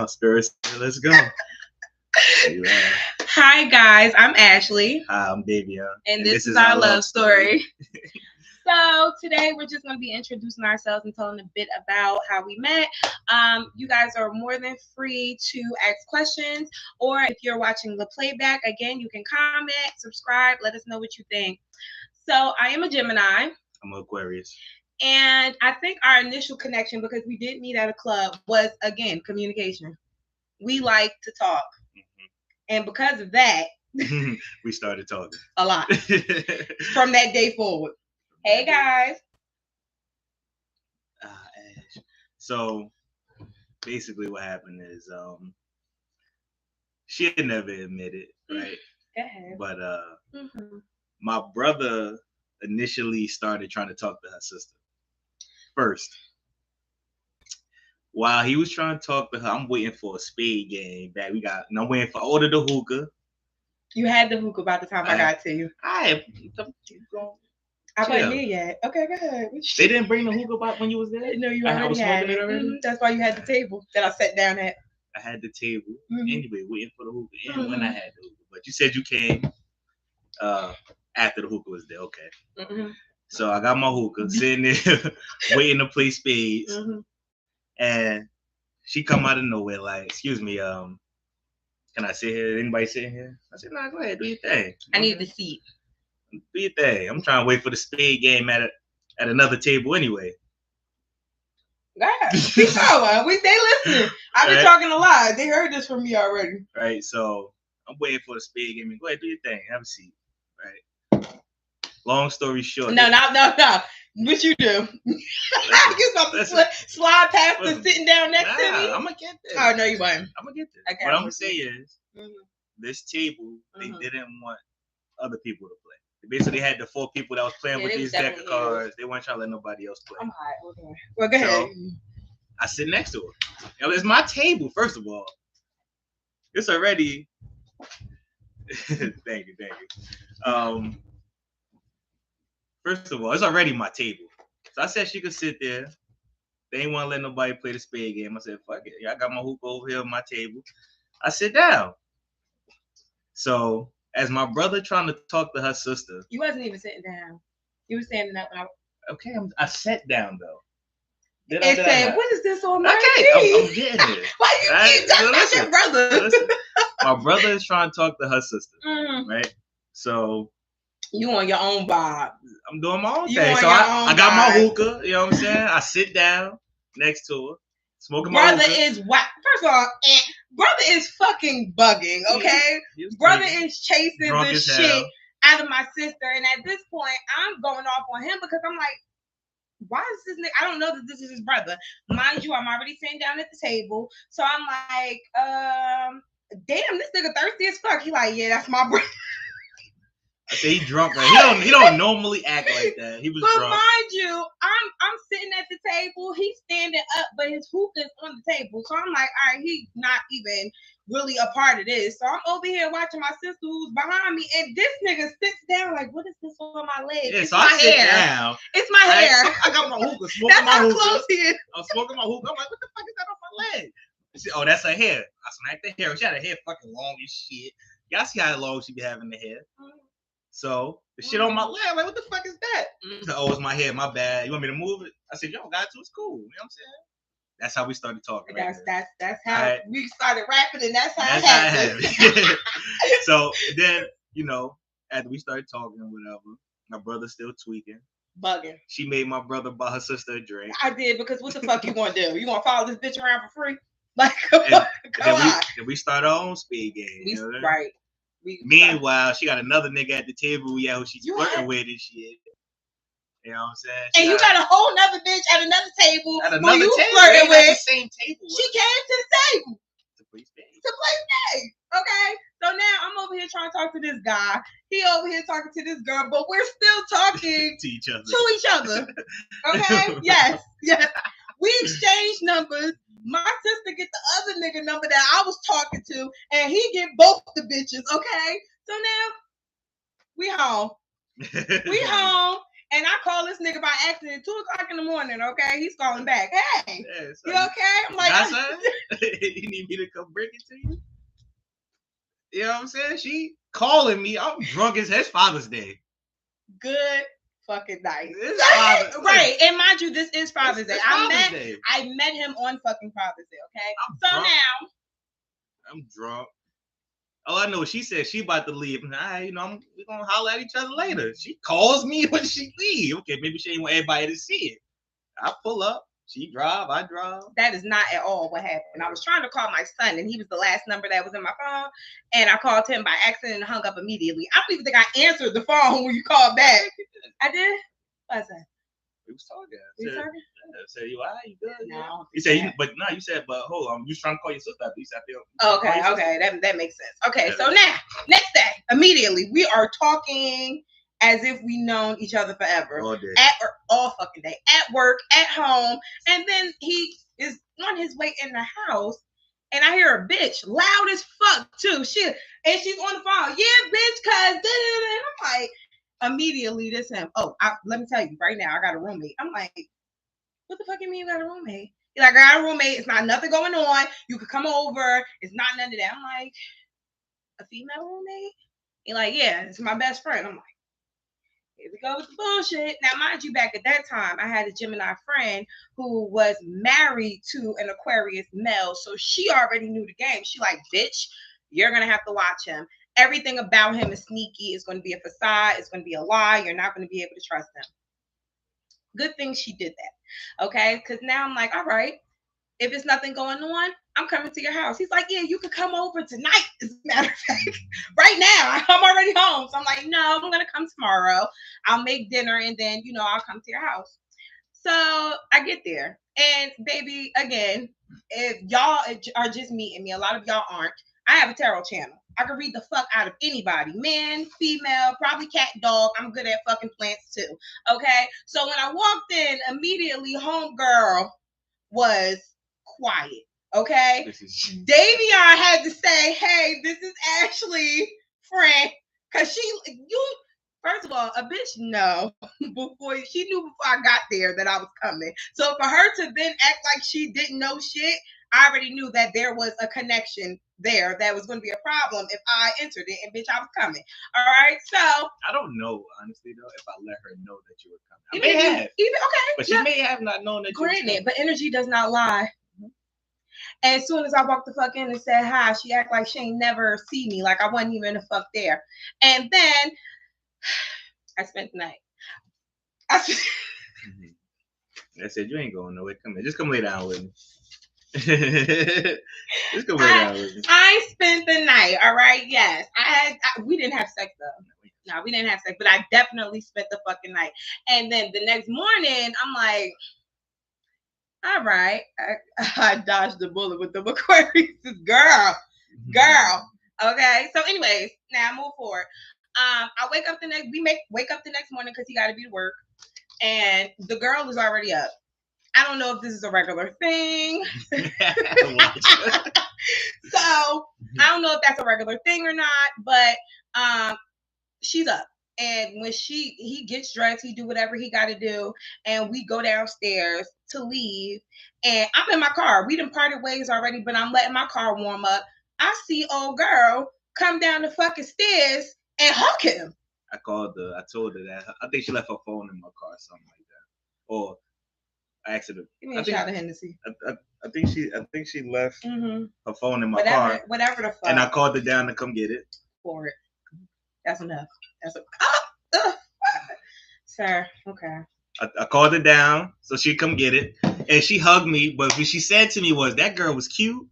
Spirits. Let's go. Hi guys, I'm Ashley. Hi, I'm Davia. And this is our love story. So today we're just going to be introducing ourselves and telling a bit about how we met. You guys are more than free to ask questions, or if you're watching the playback, again, you can comment, subscribe, let us know what you think. So I am a Gemini. I'm an Aquarius. And I think our initial connection, because we did meet at a club, was, again, communication. We like to talk. And because of that, we started talking a lot from that day forward. Hey guys. Ash. So basically what happened is she had never admitted, right? Go ahead. But my brother initially started trying to talk to her sister first. While he was trying to talk to her, I'm waiting for a spade game back. I'm waiting for order the hookah. You had the hookah by the time I got to you. I wasn't there yet. Okay, go ahead. They didn't bring the hookah back when you was there? No, you already had it. Already? That's why you had the table that I sat down at. I had the table. Anyway, waiting for the hookah. And when I had the hookah. But you said you came after the hookah was there. Okay. So I got my hookah, sitting there waiting to play spades. And she come out of nowhere like, excuse me, can I sit here? Anybody sitting here? I said, nah, go ahead, do your thing. I need the seat. Do your thing. I'm trying to wait for the spade game at another table anyway. Yeah, keep going. They listening. I've been talking a lot. They heard this from me already. Right, so I'm waiting for the spade game. Go ahead, do your thing. Have a seat. Right. Long story short. No. What you do? You about to slide past the sitting down next to me? I'm going to get there. Oh, no, you won't. I'm going to get there. Okay, what I'm going to say is, this table, they didn't want other people to play. They basically had the 4 people that was playing with these deck of cards. They weren't trying to let nobody else play. I'm hot. Okay. Well, go ahead. So, I sit next to her. It's my table, first of all. It's already... Thank you. First of all, it's already my table. So I said she could sit there. They ain't want to let nobody play the spade game. I said, fuck it. I got my hookah over here on my table. I sit down. So as my brother trying to talk to her sister. You wasn't even sitting down. You were standing up. Okay, I sat down though. And said, what is this on my feet? I'm getting it. Why you keep talking about your brother? Listen, my brother is trying to talk to her sister. Right? So you on your own vibe. I'm doing my own thing. So I got my hookah, you know what I'm saying? I sit down next to her, smoking my hookah. Brother is whack. First of all, brother is fucking bugging, okay? Brother is chasing the shit out of my sister. And at this point, I'm going off on him because I'm like, why is this nigga? I don't know that this is his brother. Mind you, I'm already sitting down at the table. So I'm like, damn, this nigga thirsty as fuck. He like, yeah, that's my brother. I say he drunk, right? He don't normally act like that. He was drunk. But mind you, I'm sitting at the table. He's standing up, but his hookah's on the table. So I'm like, all right, he's not even really a part of this. So I'm over here watching my sister who's behind me, and this nigga sits down like, what is this on my leg? Yeah, it's so my I sit hair. Down. It's my hair. I got my hookah, smoking that's my how hookah. Close he is. I'm smoking my hookah. I'm like, what the fuck is that on my leg? She said, oh, that's her hair. I smacked the hair. She had her hair fucking long as shit. Y'all see how long she be having the hair. So the shit on my leg, I'm like, what the fuck is that? Said, oh, it's my hair, my bad. You want me to move it? I said, yo, got to, it's cool. You know what I'm saying? That's how we started talking. That's how we started rapping, and that's how it happened. So then, after we started talking or whatever, my brother's still tweaking. Bugging. She made my brother buy her sister a drink. I did, because what the fuck you gonna do? You gonna follow this bitch around for free? Like, come on. Then we started our own speed game. Right. Meanwhile, she got another nigga at the table who she's flirting with and shit. You know what I'm saying? And you got a whole nother bitch at another table who you flirting with. The same table. She came to the table to play spades. Okay? So now I'm over here trying to talk to this guy. He over here talking to this girl, but we're still talking to each other. Okay? Yes. We exchange numbers. My sister get the other nigga number that I was talking to, and he get both the bitches, okay? So now, we home. And I call this nigga by accident 2:00 in the morning, okay? He's calling back. Hey, you okay? I'm like, you need me to come bring it to you? You know what I'm saying? She calling me. I'm drunk as his Father's Day. Good fucking night. Right. And mind you, this is Father's Day. I met him on fucking Father's Day, okay? Now I'm drunk. Oh, I know. She said she about to leave. We're gonna holler at each other later. She calls me when she leave. Okay, maybe she ain't want everybody to see it. I pull up. She drive. I drive. That is not at all what happened. I was trying to call my son, and he was the last number that was in my phone. And I called him by accident and hung up immediately. I don't even think I answered the phone when you called back. I did. What's that? We was talking. I said, you all right? You good? No. You said, but hold on. You was trying to call your sister. At least I feel. Okay. That makes sense. Okay, so now, next day, immediately, we are talking as if we known each other forever. All day. All fucking day. At work, at home. And then he is on his way in the house, and I hear a bitch, loud as fuck, too. She's on the phone. Yeah, bitch, cuz. And I'm like, immediately, this him. Oh, let me tell you right now, I got a roommate. I'm like, what the fuck you mean you got a roommate? He's like, I got a roommate. It's not nothing going on. You could come over. It's not none of that. I'm like, a female roommate? He's like, yeah, it's my best friend. I'm like, here we go with the bullshit. Now, mind you, back at that time, I had a Gemini friend who was married to an Aquarius male. So she already knew the game. She like, bitch, you're going to have to watch him. Everything about him is sneaky. It's going to be a facade. It's going to be a lie. You're not going to be able to trust him. Good thing she did that. Okay? Because now I'm like, all right, if it's nothing going on, I'm coming to your house. He's like, yeah, you could come over tonight, as a matter of fact. Right now, I'm already home. So I'm like, no, I'm going to come tomorrow. I'll make dinner, and then, I'll come to your house. So I get there. And, baby, again, if y'all are just meeting me, a lot of y'all aren't, I have a tarot channel. I can read the fuck out of anybody. Man, female, probably cat, dog. I'm good at fucking plants, too. Okay? So when I walked in, immediately, homegirl was quiet. Okay? Davion had to say, hey, this is Ashley, friend. Because first of all, a bitch knew before I got there that I was coming. So for her to then act like she didn't know shit, I already knew that there was a connection there that was going to be a problem if I entered it, and bitch, I was coming. All right, so I don't know, honestly, though, if I let her know that you were coming. I may have. But she may have not known that you were coming. Granted, but energy does not lie. And as soon as I walked the fuck in and said hi, she acted like she ain't never see me, like I wasn't even the fuck there. And then I spent the night. I said, you ain't going nowhere. Come here. Just come lay down with me. Just come lay down with me. I spent the night, all right? Yes. We didn't have sex, though. No, we didn't have sex, but I definitely spent the fucking night. And then the next morning, I'm like, all right. I dodged the bullet with the Aquarius. Girl. Okay. So anyways, now move forward. I wake up the next morning because he got to be to work. And the girl is already up. I don't know if this is a regular thing. So I don't know if that's a regular thing or not, but she's up. And when he gets dressed, he do whatever he got to do, and we go downstairs to leave. And I'm in my car. We done parted ways already, but I'm letting my car warm up. I see old girl come down the fucking stairs and hug him. I called her. I told her that. I think she left her phone in my car or something like that. Or I asked her to. Give me a shot of Hennessy. I think she left her phone in my car. Whatever the fuck. And I called her down to come get it. For it. That's enough. Sir, okay. I called her down so she'd come get it. And she hugged me. But what she said to me was, that girl was cute.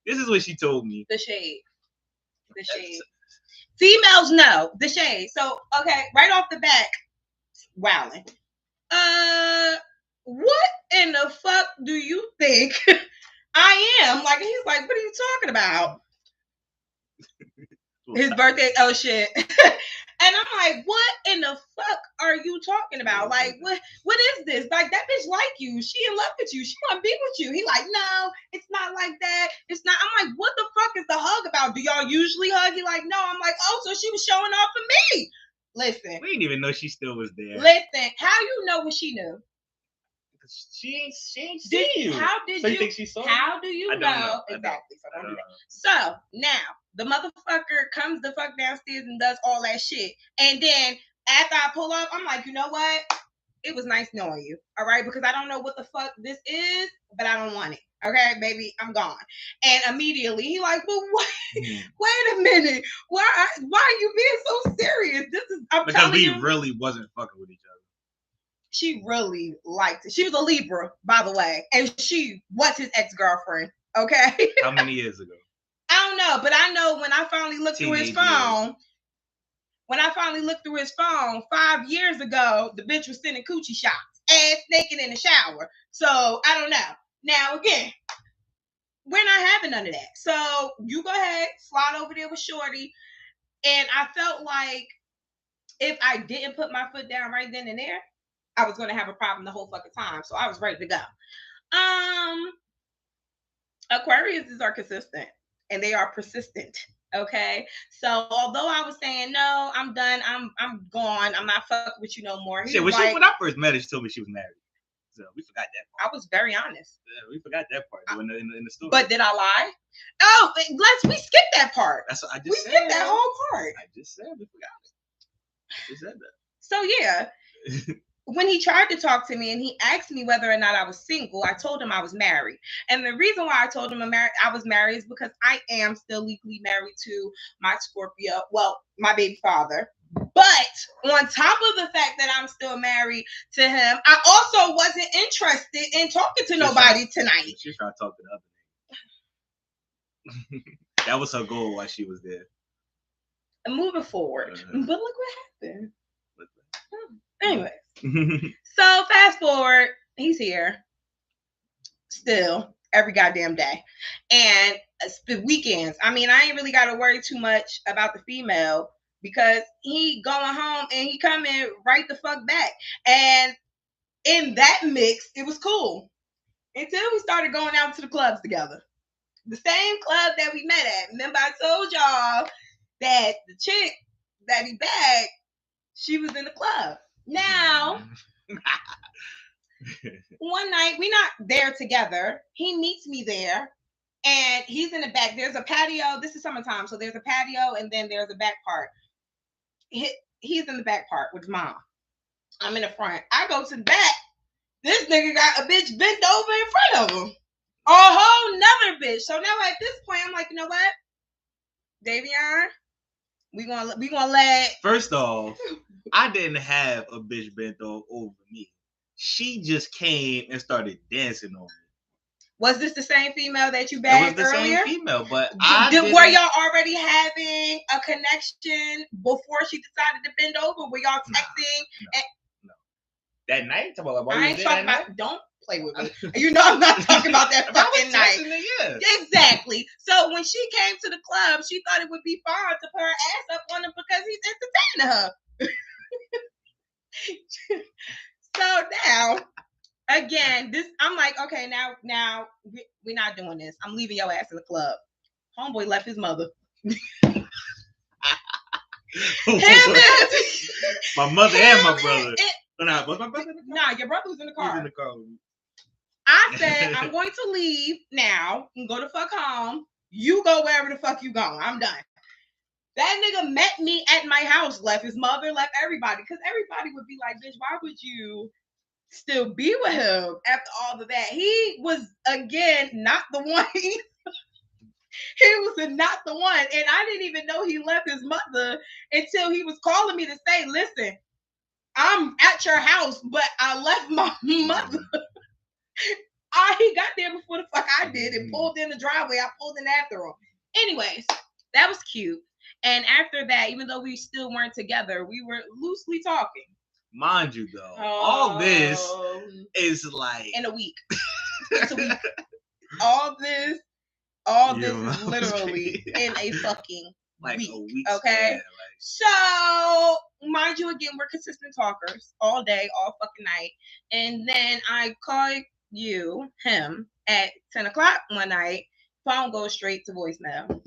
This is what she told me. The shade. Females know the shade. So, okay, right off the back, wowing. What in the fuck do you think I am? Like, he's like, what are you talking about? His birthday, oh shit. And I'm like, what in the fuck are you talking about? Like, what is this? Like, that bitch like you. She in love with you. She want to be with you. He like, no, it's not like that. It's not. I'm like, what the fuck is the hug about? Do y'all usually hug? He like, no. I'm like, oh, so she was showing off for me. Listen. We didn't even know she still was there. Listen, how you know what she knew? She ain't seen you. How did so you think she saw how you? do you know? Exactly. So don't do that. So now the motherfucker comes the fuck downstairs and does all that shit. And then after I pull up, I'm like, you know what? It was nice knowing you. All right, because I don't know what the fuck this is, but I don't want it. Okay, baby, I'm gone. And immediately he like, well, wait a minute. Why are you being so serious? This is because we really wasn't fucking with each other. She really liked it. She was a Libra, by the way, and she was his ex-girlfriend. Okay. How many years ago? I don't know, but I know when I finally looked through his phone. Years. When I finally looked through his phone 5 years ago, the bitch was sending coochie shots, ass naked in the shower. So I don't know. Now again, we're not having none of that. So you go ahead, slide over there with Shorty, and I felt like if I didn't put my foot down right then and there, I was going to have a problem the whole fucking time. So I was ready to go. Aquariuses are consistent and they are persistent. Okay. So although I was saying, no, I'm done. I'm gone. I'm not fucking with you no more. When I first met her, she told me she was married. So we forgot that part. I was very honest. Yeah, we forgot that part in the story. But did I lie? Oh, we skipped that part. That's what I just said. We skipped that whole part. I just said we forgot it. I just said that. So yeah. When he tried to talk to me and he asked me whether or not I was single, I told him I was married. And the reason why I told him I was married is because I am still legally married to my Scorpio, well, my baby father. But on top of the fact that I'm still married to him, I also wasn't interested in talking to nobody tonight. She's trying to talk to the other nigga. That was her goal while she was there. And moving forward. But look what happened. Anyway. So fast forward, he's here still every goddamn day. And the weekends. I mean, I ain't really got to worry too much about the female because he going home and he coming right the fuck back. And in that mix, it was cool. Until we started going out to the clubs together. The same club that we met at. Remember I told y'all that the chick that he bagged, she was in the club. Now, one night, we're not there together. He meets me there, and he's in the back. There's a patio. This is summertime, so there's a patio, and then there's a back part. He's in the back part with mom. I'm in the front. I go to the back. This nigga got a bitch bent over in front of him. A whole nother bitch. So now at this point, I'm like, you know what? Davion, we gonna let... First off, I didn't have a bitch bent over me. She just came and started dancing on me. Was this the same female that you bagged earlier? It was the same female, but were y'all already having a connection before she decided to bend over? Were y'all texting? No. That night? I ain't talking about... Don't play with me. You know I'm not talking about that fucking night. Exactly. So when she came to the club, she thought it would be fun to put her ass up on him because he's entertaining her. So now, again, I'm like, okay, now we're not doing this. I'm leaving your ass in the club. Homeboy left his mother. My mother and my brother. Was my brother in the car? Nah, your brother was in the car. He was in the car. I said, I'm going to leave now and go the fuck home. You go wherever the fuck you going. I'm done. That nigga met me at my house, left his mother, left everybody. Because everybody would be like, bitch, why would you still be with him after all of that? He was, again, not the one. He was not the one. And I didn't even know he left his mother until he was calling me to say, listen, I'm at your house, but I left my mother. He got there before the fuck I did and pulled in the driveway. I pulled in after him. Anyways, that was cute. And after that, even though we still weren't together, we were loosely talking. Mind you, though, all this is like... in a week. It's a week. All this is literally in a fucking week. A week. Okay? So, mind you, again, we're consistent talkers all day, all fucking night. And then I call him, at 10 o'clock one night. Phone goes straight to voicemail.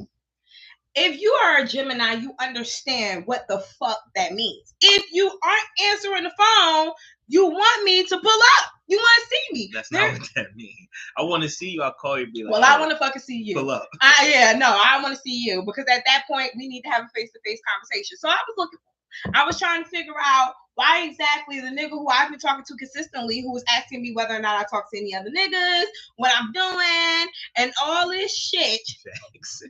If you are a Gemini, you understand what the fuck that means. If you aren't answering the phone, you want me to pull up. You want to see me. That's not what that means. I want to see you. I'll call you and be like, well, I want to fucking see you. Pull up. I want to see you because at that point, we need to have a face-to-face conversation. So I was looking for I was trying to figure out why exactly the nigga who I've been talking to consistently, who was asking me whether or not I talk to any other niggas, what I'm doing, and all this shit. Thanks.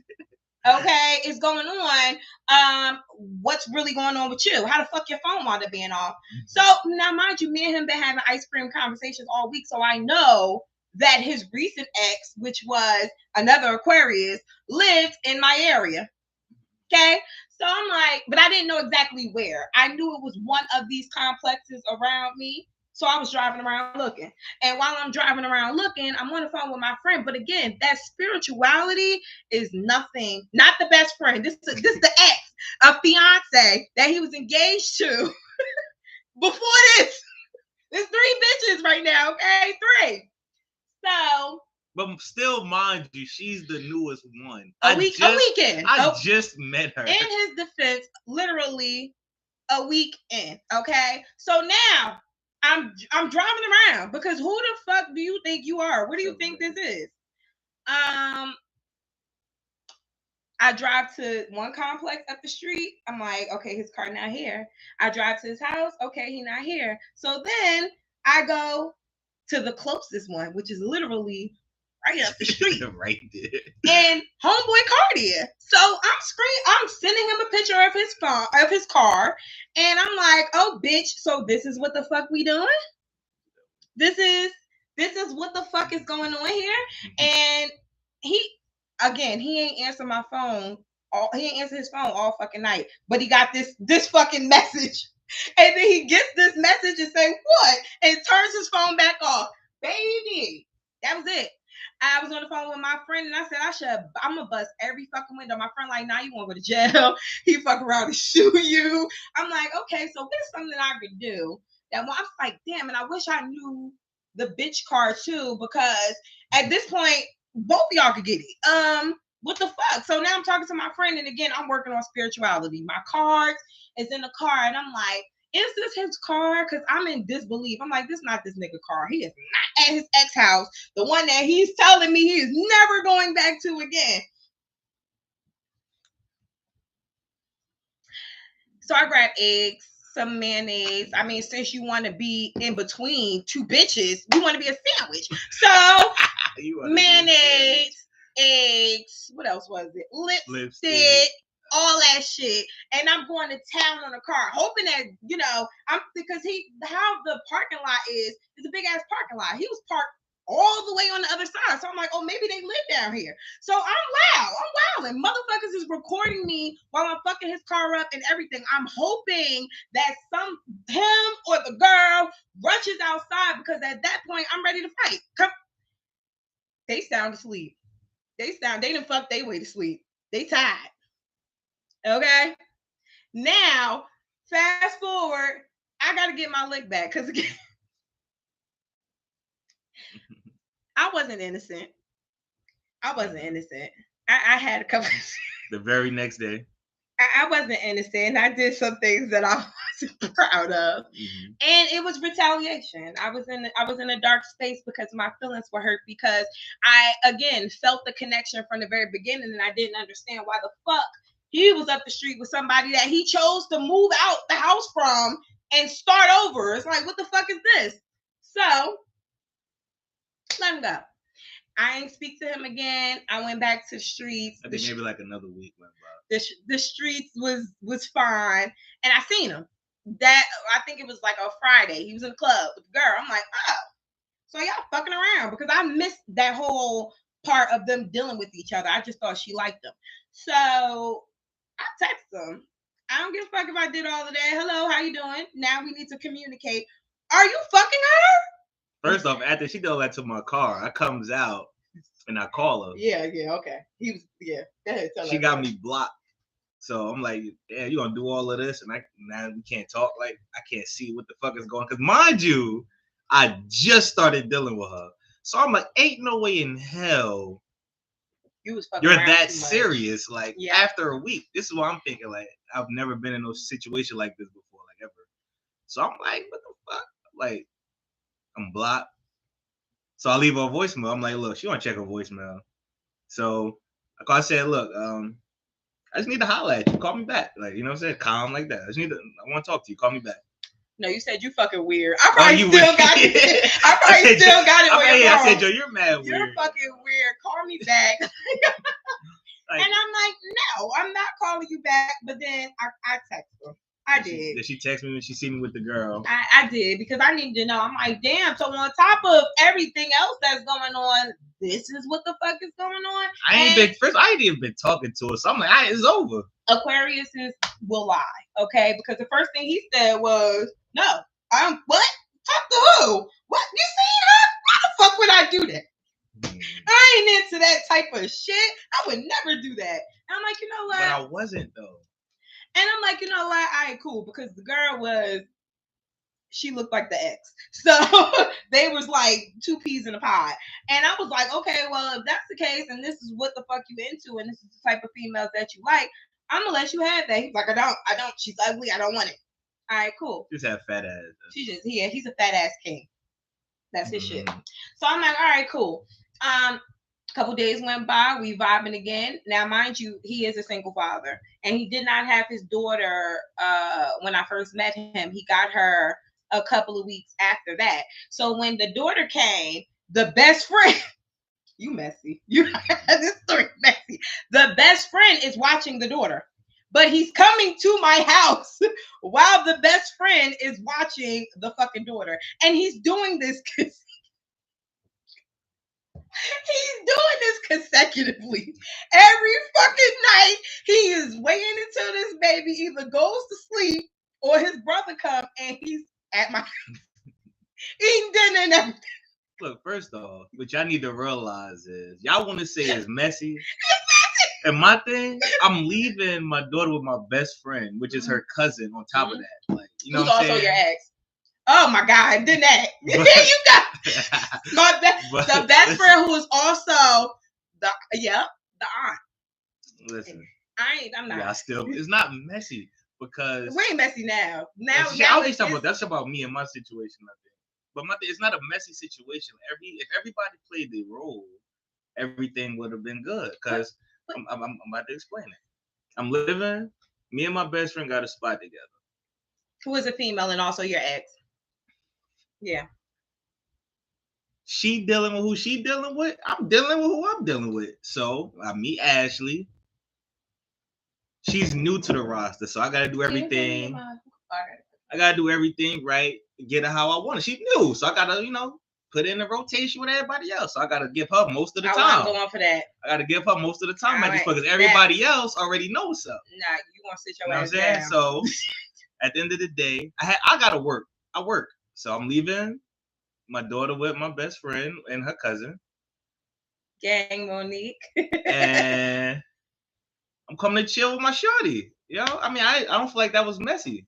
Okay, is going on. What's really going on with you? How the fuck your phone wound up being off? So now, mind you, me and him been having ice cream conversations all week, so I know that his recent ex, which was another Aquarius, lived in my area. Okay, so I'm like, but I didn't know exactly where. I knew it was one of these complexes around me. So I was driving around looking. And while I'm driving around looking, I'm on the phone with my friend. But again, that spirituality is nothing, not the best friend. This is the ex, a fiance that he was engaged to before this. There's 3 bitches right now, okay? 3. So. But still, mind you, she's the newest one. A weekend. I just met her. In his defense, literally a week in, okay? So now, I'm driving around because who the fuck do you think you are? What do you think this is? I drive to one complex up the street. I'm like, okay, his car not here. I drive to his house. Okay, he not here. So then I go to the closest one, which is literally right up the street. Right there. And homeboy Cartier. So I'm sending him a picture of his phone, of his car, and I'm like, oh bitch, so this is what the fuck we doing? This is what the fuck is going on here? And he ain't answer my phone. He ain't answer his phone all fucking night. But he got this fucking message. And then he gets this message and say, what? And turns his phone back off. Baby. That was it. I was on the phone with my friend and I said, I'm gonna bust every fucking window. My friend like, nah, you won't go to jail. He fuck around and shoot you. I'm like, okay, so what's something I could do? That I was like, damn, and I wish I knew the bitch card too, because at this point, both of y'all could get it. What the fuck? So now I'm talking to my friend, and again, I'm working on spirituality. My cards is in the car, and I'm like, is this his car? Because I'm in disbelief. I'm like, this is not this nigga car. He is not at his ex-house, the one that he's telling me he is never going back to again. So I grabbed eggs, some mayonnaise. I mean, since you want to be in between 2 bitches, you want to be a sandwich. So mayonnaise, eggs, what else was it? Lipstick. All that shit, and I'm going to town on a car, hoping that because how the parking lot is a big ass parking lot. He was parked all the way on the other side, so I'm like, oh, maybe they live down here. So I'm loud, and motherfuckers is recording me while I'm fucking his car up and everything. I'm hoping that him or the girl rushes outside because at that point I'm ready to fight. They sound asleep. They didn't fuck their way to sleep. They tired. Okay, now fast forward, I gotta get my lick back because again, I wasn't innocent. I had a couple. The very next day, I wasn't innocent. I did some things that I wasn't proud of, and it was retaliation. I was in a dark space because my feelings were hurt because I again felt the connection from the very beginning, and I didn't understand why the fuck he was up the street with somebody that he chose to move out the house from and start over. It's like, what the fuck is this? So, let him go. I ain't speak to him again. I went back to the streets. I think maybe like another week went by. The streets was fine. And I seen him. I think it was like a Friday. He was in the club with the girl. I'm like, oh. So y'all fucking around because I missed that whole part of them dealing with each other. I just thought she liked him. So I text him. I don't give a fuck if I did all of that. Hello, how you doing? Now we need to communicate. Are you fucking her? First off, after she did all that to my car, I comes out and I call her. Yeah, okay. Go ahead, she got me blocked. So I'm like, yeah, you gonna do all of this? And now we can't talk. Like, I can't see what the fuck is going on. Because mind you, I just started dealing with her. So I'm like, ain't no way in hell you're that serious. Like after a week, this is what I'm thinking. Like I've never been in no situation like this before, like ever. So I'm like, what the fuck? Like I'm blocked. So I leave her a voicemail. I'm like, look, she want to check her voicemail. So I said, look, I just need to holler at you. Call me back. Like, you know what I'm saying? Calm like that. I want to talk to you. Call me back. No, you said you fucking weird. I probably still got it. I probably still got it. I said, yo, you're mad weird. You're fucking weird. Call me back. And I'm like, no, I'm not calling you back. But then I text her. I did. Did she text me when she seen me with the girl? I did, because I needed to know. I'm like, damn. So on top of everything else that's going on, this is what the fuck is going on. I ain't even been talking to her. So I'm like, it's over. Aquariuses will lie, okay? Because the first thing he said was, no, what? Talk to who? What? You seen her? Why the fuck would I do that? I ain't into that type of shit. I would never do that. And I'm like, you know what? But I wasn't though. And I'm like, you know what? All right, cool. Because the girl she looked like the ex. So they was like two peas in a pod. And I was like, okay, well, if that's the case and this is what the fuck you into and this is the type of females that you like, I'm going to let you have that. He's like, I don't. She's ugly. I don't want it. All right, cool. Just have fat ass. He's a fat ass king. That's his shit. So I'm like, all right, cool. A couple days went by, we vibing again. Now, mind you, he is a single father, and he did not have his daughter when I first met him. He got her a couple of weeks after that. So when the daughter came, the best friend, you messy. This story messy. The best friend is watching the daughter, but he's coming to my house while the best friend is watching the fucking daughter, and he's doing this. He's doing this consecutively. Every fucking night, he is waiting until this baby either goes to sleep or his brother comes and he's at my eating dinner and everything. Look, first off, what y'all need to realize is y'all want to say it's messy. And my thing, I'm leaving my daughter with my best friend, which is her cousin on top of that. Like, you know who's what I'm also saying? Your ex. Oh my God, then that. You got the best friend who is also the aunt. Listen. I'm not. Yeah, it's not messy because we ain't messy now. That's about me and my situation, I think. But it's not a messy situation. If everybody played their role, everything would have been good. Because I'm about to explain it. I'm living. Me and my best friend got a spot together. Who is a female and also your ex? Yeah. She dealing with who she dealing with. I'm dealing with who I'm dealing with. So I meet Ashley. She's new to the roster, so I gotta do everything. I gotta do everything right, get her how I want it. She's new, so I gotta, put in a rotation with everybody else. So I gotta give her most of the time. I'm going for that. I gotta give her most of the time because everybody else already knows what's up. Nah, you gonna sit your ass down. So at the end of the day, I gotta work. I work, so I'm leaving my daughter with my best friend and her cousin. Gang Monique. And I'm coming to chill with my shorty. I mean, I don't feel like that was messy.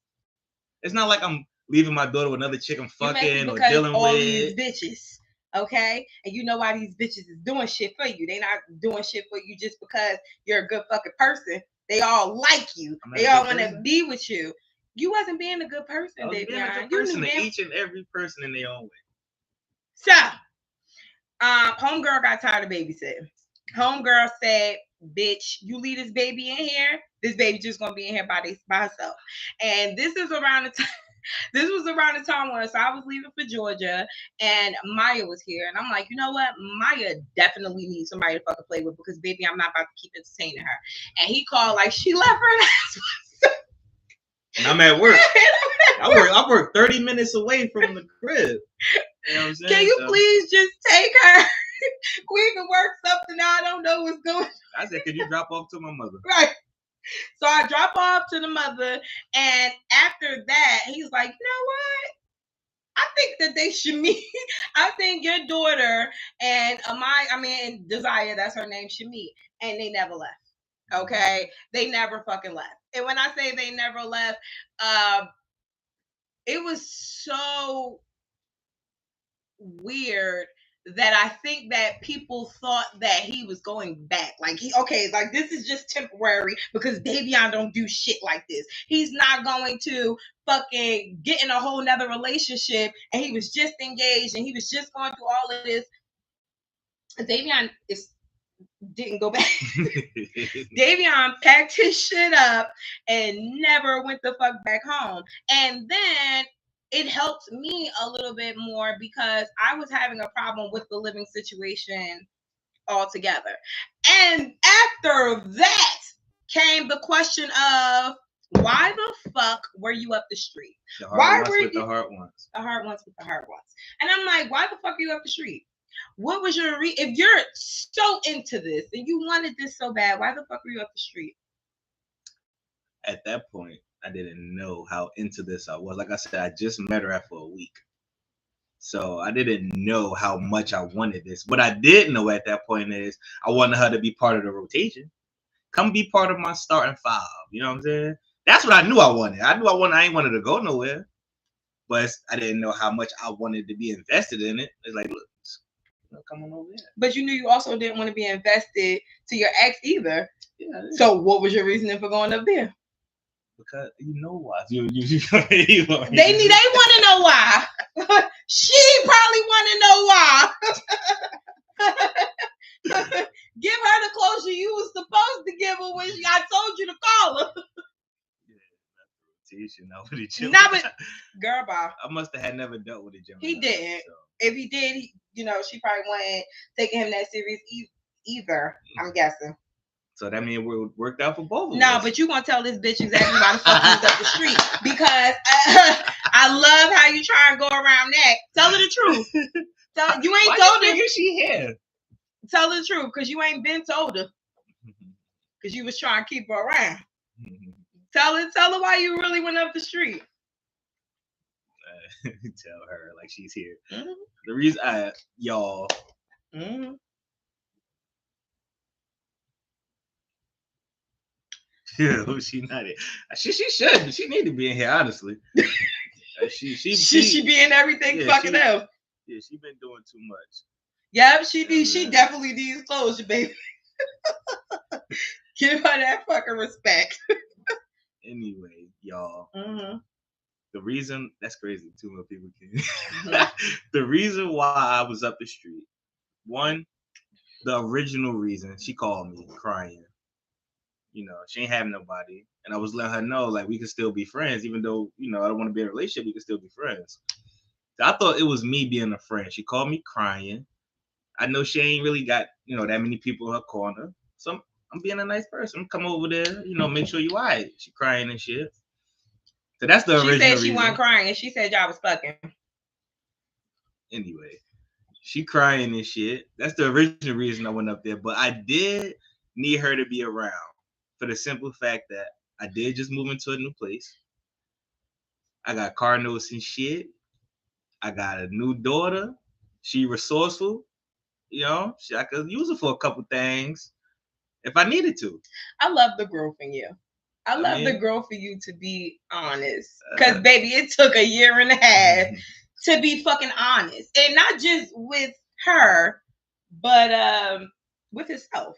It's not like I'm leaving my daughter with another chick I'm fucking or dealing all with. These bitches, okay? And you know why these bitches is doing shit for you. They not doing shit for you just because you're a good fucking person. They all like you. They all want to be with you. You wasn't being a good person, baby. Being a good person to each and every person in their own way. So, homegirl got tired of babysitting. Homegirl said, bitch, you leave this baby in here, this baby just gonna be in here by herself. And this is around the time. This was around the time when I was leaving for Georgia and Maya was here. And I'm like, you know what? Maya definitely needs somebody to fucking play with because, baby, I'm not about to keep entertaining her. And he called like she left her ass. And I'm at work. I work 30 minutes away from the crib. You know what I'm saying? Can you please just take her? We can work something out. I don't know what's going on. I said, could you drop off to my mother? Right. So I drop off to the mother, and after that, he's like, you know what? I think that they should meet. I think your daughter and Desire, that's her name, should meet. And they never left. Okay? They never fucking left. And when I say they never left, it was so weird that I think that people thought that he was going back. Like like this is just temporary because Davion don't do shit like this. He's not going to fucking get in a whole nother relationship, and he was just engaged and he was just going through all of this. Davion didn't go back. Davion packed his shit up and never went the fuck back home. And then it helped me a little bit more because I was having a problem with the living situation altogether. And after that came the question of, why the fuck were you up the street? The hard ones with the hard ones. The hard ones with the hard ones. And I'm like, why the fuck are you up the street? What was your if you're so into this and you wanted this so bad, why the fuck were you up the street? At that point, I didn't know how into this I was. Like I said, I just met her after a week. So I didn't know how much I wanted this. What I did know at that point is I wanted her to be part of the rotation. Come be part of my starting five. You know what I'm saying? That's what I knew I wanted. I ain't wanted to go nowhere. But I didn't know how much I wanted to be invested in it. It's like, look, come on over here. But you knew you also didn't want to be invested to your ex either. Yeah, so what was your reasoning for going up there? Because you know why. They want to know why. She probably want to know why. Give her the closure you was supposed to give her when I told you to call her. Nah, but girl, bye. I must have had never dealt with a Gemini. He didn't. So. If he did, she probably wasn't taking him that serious either. I'm guessing. So that means it worked out for both of us. No, but you gonna tell this bitch exactly why the fuck he was up the street because I love how you try and go around that. Tell her the truth. You ain't why told her. She here. Tell her the truth because you ain't been told her. Because you was trying to keep her around. Tell her why you really went up the street. Tell her like she's here. Mm-hmm. The reason y'all. Mm-hmm. She not it. She should. She need to be in here, honestly. She be in everything fucking else. Yeah, she been doing too much. Yeah, she definitely needs closure, baby. Give her that fucking respect. Anyway, y'all. Mm-hmm. The reason that's crazy. Two more people can. Mm-hmm. The reason why I was up the street. One, the original reason she called me crying. She ain't having nobody. And I was letting her know, like, we can still be friends, even though, I don't want to be in a relationship, we can still be friends. So I thought it was me being a friend. She called me crying. I know she ain't really got, that many people in her corner. So I'm being a nice person. Come over there, make sure you all right. She crying and shit. So that's the original reason. She said she wasn't crying and she said y'all was fucking. Anyway, she crying and shit. That's the original reason I went up there. But I did need her to be around. For the simple fact that I did just move into a new place. I got car notes and shit. I got a new daughter. She resourceful. I could use her for a couple things if I needed to. I love the growth in you. I love the growth for you to be honest. Because, baby, it took a year and a half to be fucking honest. And not just with her, but with yourself.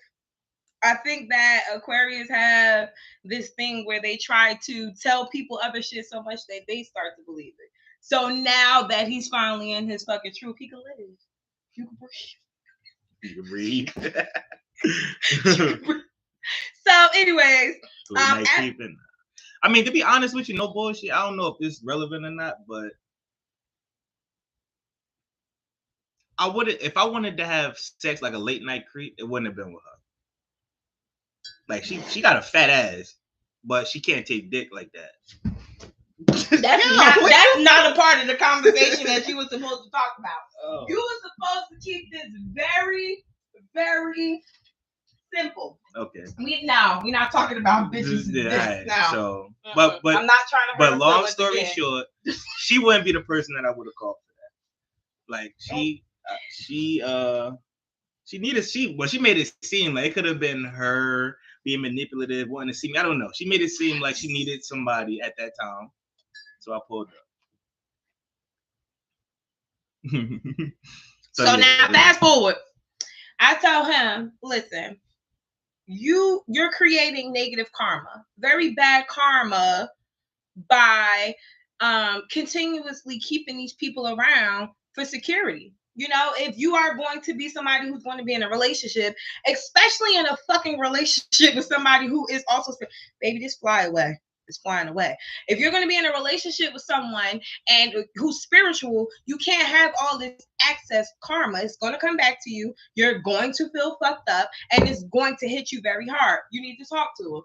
I think that Aquarius have this thing where they try to tell people other shit so much that they start to believe it. So now that he's finally in his fucking truth, he can live. You can breathe. So, anyways. I mean, to be honest with you, no bullshit. I don't know if this is relevant or not, but if I wanted to have sex like a late night creep, it wouldn't have been with her. Like she got a fat ass, but she can't take dick like that. That's not a part of the conversation that you were supposed to talk about. Oh. You were supposed to keep this very, very simple. Okay. We're not talking about bitches now. So, but I'm not trying to. But long story short, she wouldn't be the person that I would have called for that. Like she made it seem like it could have been her being manipulative, wanting to see me. I don't know. She made it seem like she needed somebody at that time. So I pulled up. So now, fast forward. I tell him, listen, you're creating negative karma, very bad karma, by continuously keeping these people around for security. You know, if you are going to be somebody who's going to be in a relationship, especially in a fucking relationship with somebody who is also, baby, just fly away. It's flying away. If you're going to be in a relationship with someone and who's spiritual, you can't have all this excess karma. It's going to come back to you. You're going to feel fucked up, and it's going to hit you very hard. You need to talk to her.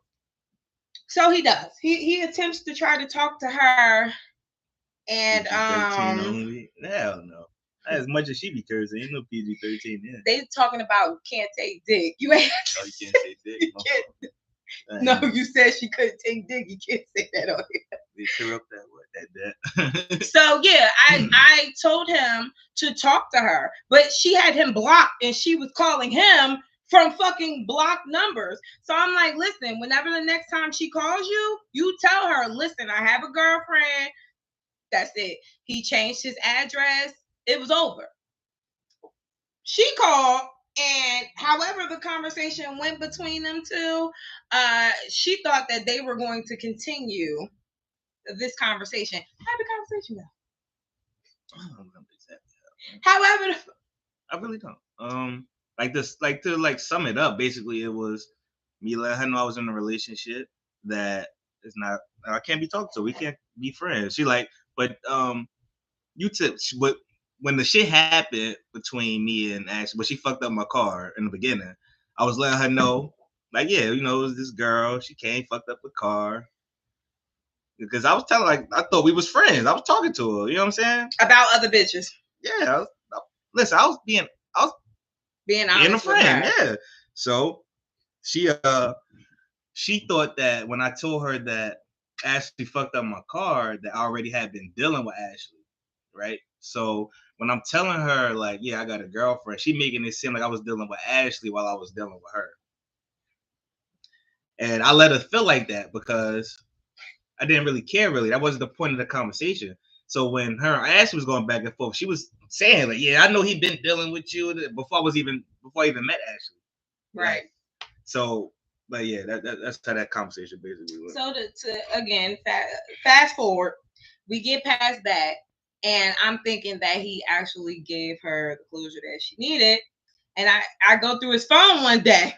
So he does. He attempts to try to talk to her, and PG-13 only. Hell no. As much as she be cursing, ain't no PG-13 there. They talking about can't take dick. You ain't. Oh, you can't take dick. You can't. No, you said she couldn't take dick. You can't say that on here. They corrupt that. So yeah, I told him to talk to her, but she had him blocked, and she was calling him from fucking blocked numbers. So I'm like, listen, whenever the next time she calls you, you tell her, listen, I have a girlfriend. That's it. He changed his address. It was over. She called, and however the conversation went between them two, she thought that they were going to continue this conversation. How did the conversation go? I don't remember exactly. However, I really don't. To sum it up, basically it was me letting her know I was in a relationship that is not, I can't be talked to. We can't be friends. She like, but but when the shit happened between me and Ashley, but she fucked up my car in the beginning, I was letting her know, like, yeah, you know, it was this girl. She came, fucked up the car. Because I was telling, like, I thought we was friends. I was talking to her. You know what I'm saying? About other bitches. Yeah. Listen, I was being honest, being a friend. Yeah. So she thought that when I told her that Ashley fucked up my car, that I already had been dealing with Ashley, right? So when I'm telling her, like, yeah, I got a girlfriend, she making it seem like I was dealing with Ashley while I was dealing with her. And I let her feel like that because I didn't really care, really. That wasn't the point of the conversation. So when her and Ashley was going back and forth, she was saying, like, yeah, I know he been dealing with you before I even met Ashley. Right. So, but yeah, that's how that conversation basically went. So again, fast forward, we get past that, and I'm thinking that he actually gave her the closure that she needed. And I go through his phone one day,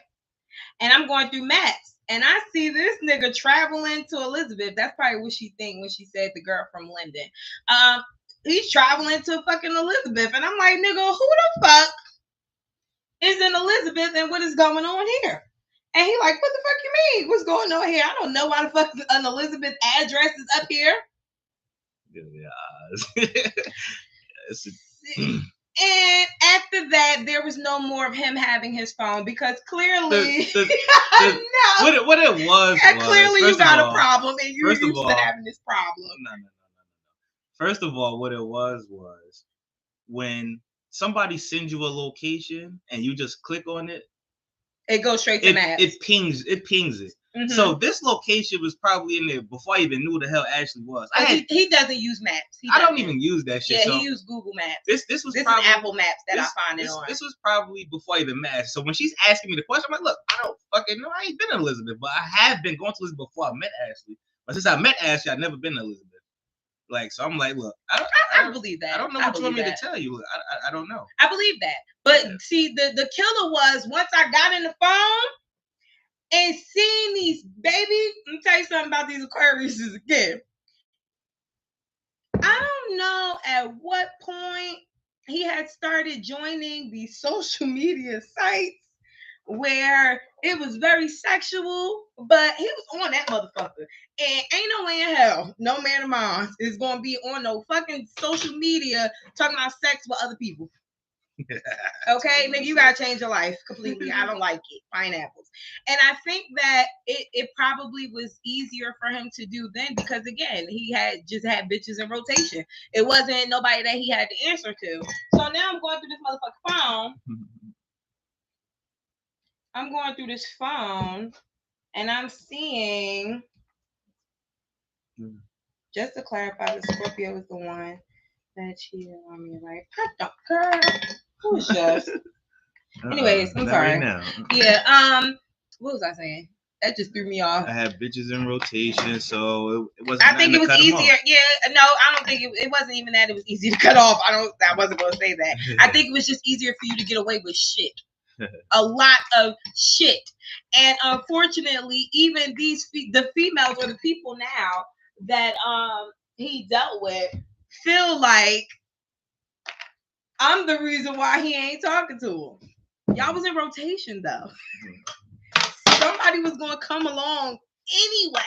and I'm going through Matt's, and I see this nigga traveling to Elizabeth. That's probably what she think when she said the girl from Linden. He's traveling to fucking Elizabeth, and I'm like, nigga, who the fuck is in Elizabeth, and what is going on here? And he like, what the fuck you mean? What's going on here? I don't know why the fuck an Elizabeth address is up here. And after that, there was no more of him having his phone because clearly, no. What it was clearly you got a problem, and you're used to having this problem. No. First of all, what it was when somebody sends you a location and you just click on it, it goes straight to Maps. It pings it. Mm-hmm. So this location was probably in there before I even knew the hell Ashley was. He doesn't use Maps. I don't even use that shit. Yeah, so he used Google Maps. This is Apple Maps that I find it on. This was probably before I even met. So when she's asking me the question, I'm like, look, I don't fucking know. I ain't been in Elizabeth, but I have been going to Elizabeth before I met Ashley. But since I met Ashley, I've never been to Elizabeth. Like, so I'm like, look, I believe that. I don't know what you want me to tell you. I don't know. I believe that. But see, the killer was once I got in the phone and seeing these, baby, let me tell you something about these Aquariuses again. I don't know at what point he had started joining these social media sites where it was very sexual, but he was on that motherfucker. And ain't no way in hell no man of mine is going to be on no fucking social media talking about sex with other people. Okay, nigga, you gotta change your life completely. I don't like it. Pineapples. And I think that it probably was easier for him to do then because again, he had bitches in rotation. It wasn't nobody that he had to answer to. So now I'm going through this motherfucking phone. And I'm seeing, just to clarify, the Scorpio is the one that cheated on me, right? Girl, Who's just? Anyways, I'm sorry. Right now. Yeah. What was I saying? That just threw me off. I had bitches in rotation, so it wasn't. I think it was easier. Yeah. No, I don't think it wasn't even that it was easy to cut off. I wasn't going to say that. I think it was just easier for you to get away with shit. A lot of shit. And unfortunately, even the females or the people now that he dealt with feel like I'm the reason why he ain't talking to him. Y'all was in rotation though. Somebody was gonna come along anyway.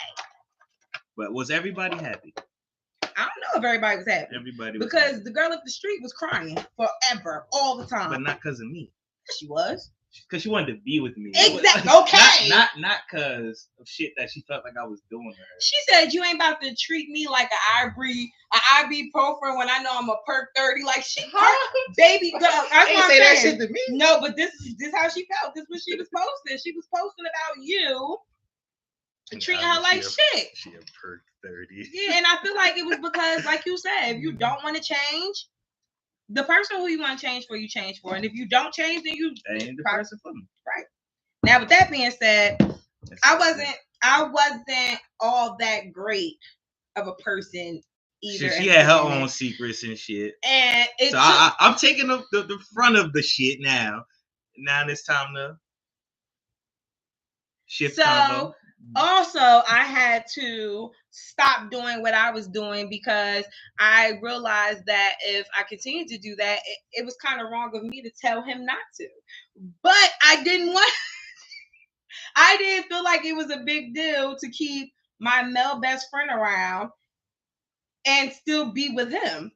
But was everybody happy? I don't know if everybody was happy. Everybody was because happy. The girl up the street was crying forever, all the time. But not because of me. She was. Because she wanted to be with me. Exactly. Okay. Not because of shit that she felt like I was doing to her. She said, "You ain't about to treat me like an ibuprofen when I know I'm a perk 30." Like she, baby girl. I ain't say that shit to me. No, but this how she felt. This is what she was posting. She was posting about you treating her like shit. She a perk 30. Yeah, and I feel like it was because, like you said, if you don't want to change, the person who you want to change for, you change for. And if you don't change, then you ain't the person for me. Right. Now, with that being said, I wasn't all that great of a person either. She had her own secrets and shit. And I'm taking the front of the shit now. Now it's time to shift combo. Also, I had to stop doing what I was doing because I realized that if I continued to do that, it was kind of wrong of me to tell him not to. But I didn't feel like it was a big deal to keep my male best friend around and still be with him.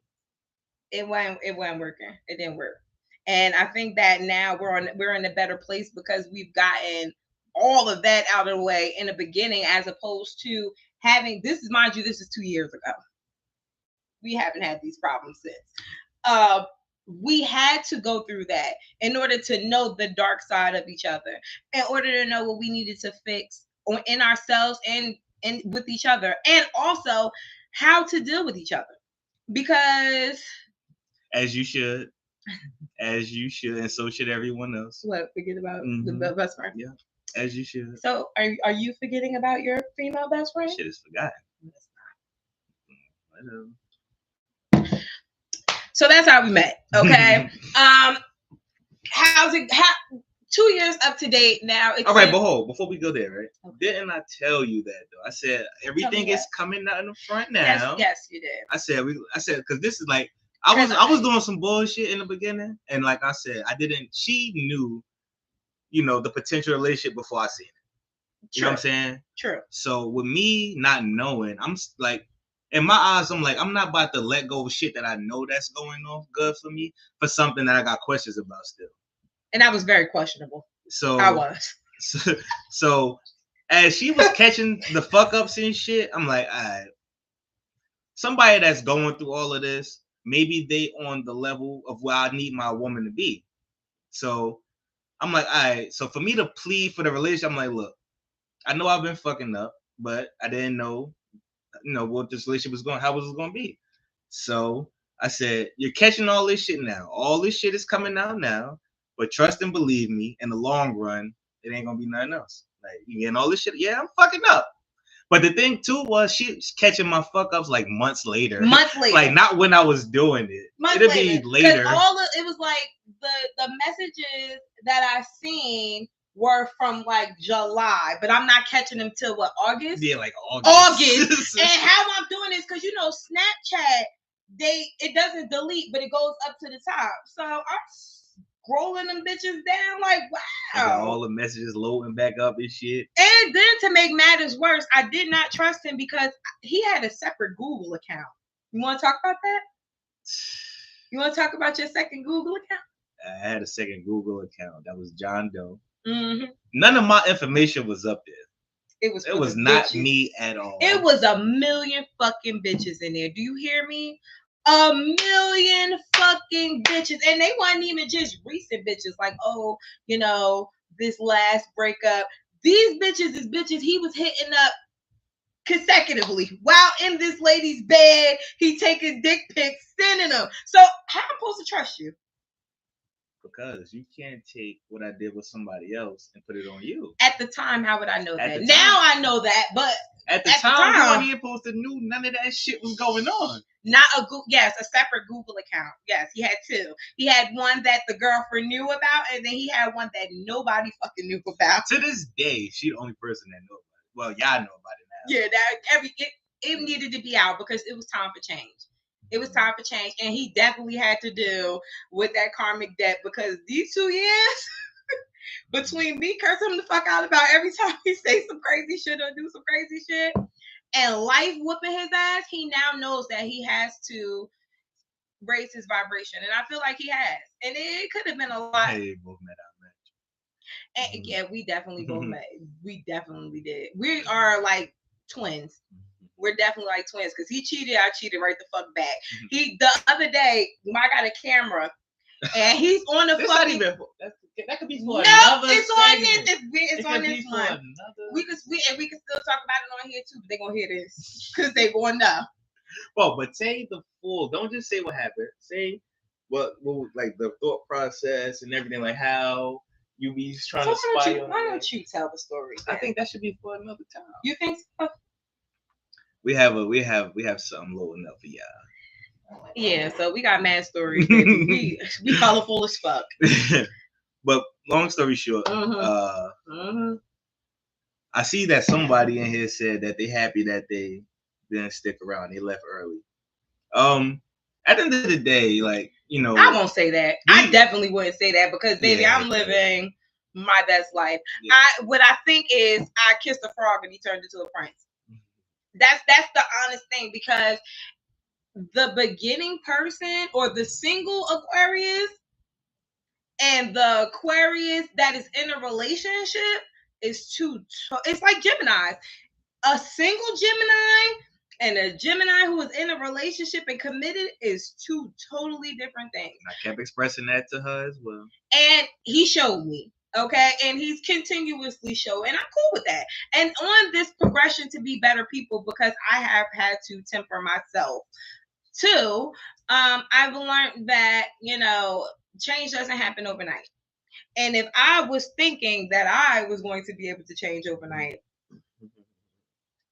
It wasn't working. It didn't work. And I think that now we're in a better place because we've gotten all of that out of the way in the beginning, as opposed to having this is 2 years ago. We haven't had these problems since. We had to go through that in order to know the dark side of each other, in order to know what we needed to fix in ourselves and with each other, and also how to deal with each other. Because as you should, and so should everyone else. What? Forget about the best friend? Yeah. As you should. So, are you forgetting about your female best friend? Shit is forgotten. Whatever. So that's how we met. Okay. How's it? 2 years up to date now. All right, but hold before we go there, right? Okay. Didn't I tell you that though? I said everything is coming out in the front now. Yes, you did. I said because this is like I was doing some bullshit in the beginning, and like I said, she knew, the potential relationship before I seen it. You know what I'm saying? True. So with me not knowing, I'm like, in my eyes, I'm like, I'm not about to let go of shit that I know that's going off good for me for something that I got questions about still. And that was very questionable. So I was. So as she was catching the fuck ups and shit, I'm like, all right, somebody that's going through all of this, maybe they on the level of where I need my woman to be. So I'm like, all right. So for me to plead for the relationship, I'm like, look, I know I've been fucking up, but I didn't know, what this relationship was how it was going to be. So I said, you're catching all this shit now. All this shit is coming out now, but trust and believe me, in the long run, it ain't going to be nothing else. Like, you getting all this shit? Yeah, I'm fucking up. But the thing too was she's catching my fuck ups like months later. Like not when I was doing it. It'll be later. It was like the messages that I seen were from like July, but I'm not catching them till what, August? Yeah, like August. And how I'm doing is because Snapchat, it doesn't delete, but it goes up to the top. So I'm scrolling them bitches down like, wow. All the messages loading back up and shit. And then to make matters worse, I did not trust him because he had a separate Google account. You want to talk about that? You want to talk about your second Google account? I had a second Google account. That was John Doe. Mm-hmm. None of my information was up there. It was not me at all. It was a million fucking bitches in there. Do you hear me? A million fucking bitches. And they weren't even just recent bitches. Like, this last breakup. These bitches is bitches he was hitting up consecutively while in this lady's bed. He taking dick pics, sending them. So how am I supposed to trust you? Because you can't take what I did with somebody else and put it on you. At the time, how would I know that? Now I know that, but at the time, you weren't even supposed to knew none of that shit was going on. Not a a separate Google account. Yes, he had two. He had one that the girlfriend knew about, and then he had one that nobody fucking knew about. To this day, she's the only person that knows about it. Well, y'all know about it now. Yeah, that it needed to be out because it was time for change. It was time for change, and he definitely had to deal with that karmic debt because these 2 years between me cursing him the fuck out about every time he say some crazy shit or do some crazy shit, and life whooping his ass, he now knows that he has to raise his vibration, and I feel like he has. And it could have been a lot. Hey, both met our match. And yeah, we definitely both met. We definitely did. We are like twins. We're definitely like twins because he cheated, I cheated right the fuck back. He the other day, I got a camera, and he's on the fucking. That could be for another. It's on this. It's on this one. We can still talk about it on here too, but they're gonna hear this because they gonna know. Well, but say the full. Don't just say what happened. Say what like the thought process and everything, like how you be trying to spy on. Why don't you tell the story? I think that should be for another time. You think so? We have something loading up for y'all. Yeah, so we got mad stories. we colorful as fuck. But long story short, I see that somebody in here said that they happy that they didn't stick around. They left early. At the end of the day, like, you know, I won't say that. I definitely wouldn't say that because baby, I'm living my best life. Yeah. What I think is I kissed a frog and he turned into a prince. That's the honest thing, because the beginning person or the single Aquarius and the Aquarius that is in a relationship is it's like Geminis. A single Gemini and a Gemini who is in a relationship and committed is two totally different things. I kept expressing that to her as well. And he showed me. Okay, and he's continuously showing, and I'm cool with that. And on this progression to be better people, because I have had to temper myself too. I've learned that, you know, change doesn't happen overnight. And if I was thinking that I was going to be able to change overnight,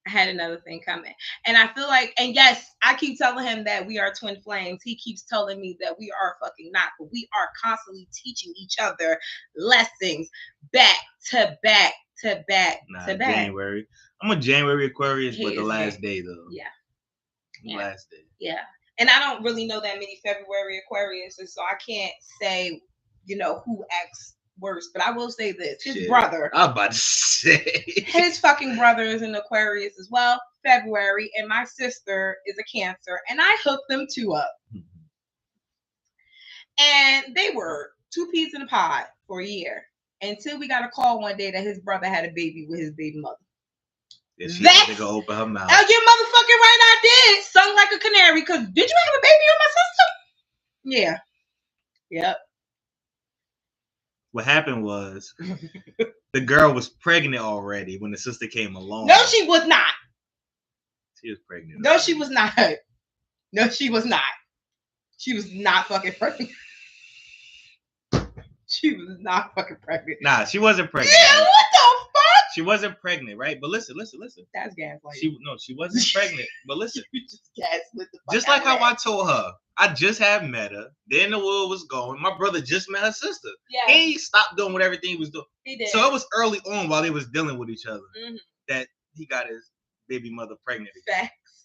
I had another thing coming. And I feel like, and yes, I keep telling him that we are twin flames. He keeps telling me that we are fucking not, but we are constantly teaching each other lessons back to back to back to back. January. I'm a January Aquarius, but the last day though. Yeah. Last day. Yeah. And I don't really know that many February Aquariuses, so I can't say, you know, who acts worse, but I will say this: his brother. I'm about to say his fucking brother is an Aquarius as well, February, and my sister is a Cancer, and I hooked them two up, and they were two peas in a pod for a year until we got a call one day that his brother had a baby with his baby mother. She had to go open her mouth. Oh, you're motherfucking right, I did. Sung like a canary. Cause did you have a baby with my sister? Yeah. Yep. What happened was the girl was pregnant already when the sister came along. No, she was not. She was pregnant. No, she was not. No, she was not. She was not fucking pregnant. She was not fucking pregnant. Nah, she wasn't pregnant. Yeah, right? What the fuck? She wasn't pregnant, right? But listen. That's gaslighting. She wasn't pregnant. But listen. You just gaslit the fuck just like how I told her. I just had met her. Then the world was going. My brother just met her sister. Yeah. He stopped doing what everything he was doing. He did. So it was early on while they was dealing with each other that he got his baby mother pregnant again. Facts.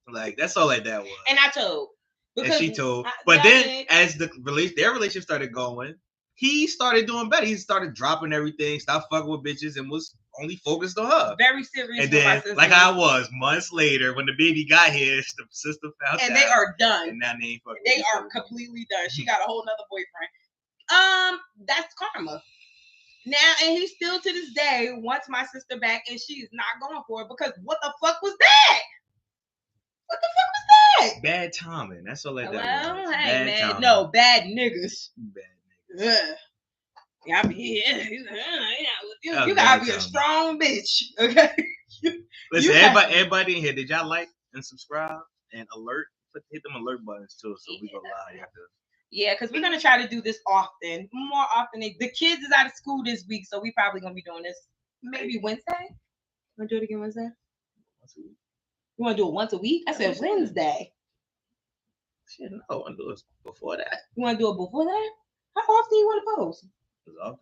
Like, that's all like that was. And I told. And she told. But then as their relationship started going, he started doing better. He started dropping everything, stopped fucking with bitches, and was only focused on her. Very serious. And then, like I was, months later, when the baby got here, the sister found out. And they are done. And now they ain't fucking. They are completely done. She got a whole nother boyfriend. That's karma. Now, and he still to this day wants my sister back, and she's not going for it because what the fuck was that? What the fuck was that? Bad timing. That's all that was. Hey, man. Timing. No, bad niggas. Bad niggas. Yeah, you gotta be a strong bitch, okay? Listen, everybody in here, did y'all like and subscribe and alert? Hit them alert buttons too, so we go live after. Yeah, because we're gonna try to do this often, more often. The kids is out of school this week, so we probably gonna be doing this maybe Wednesday. Wanna do it again Wednesday? Once a week. You wanna do it once a week? I said Wednesday. Shit, no, I wanna do it before that. You wanna do it before that? How often you wanna post? As often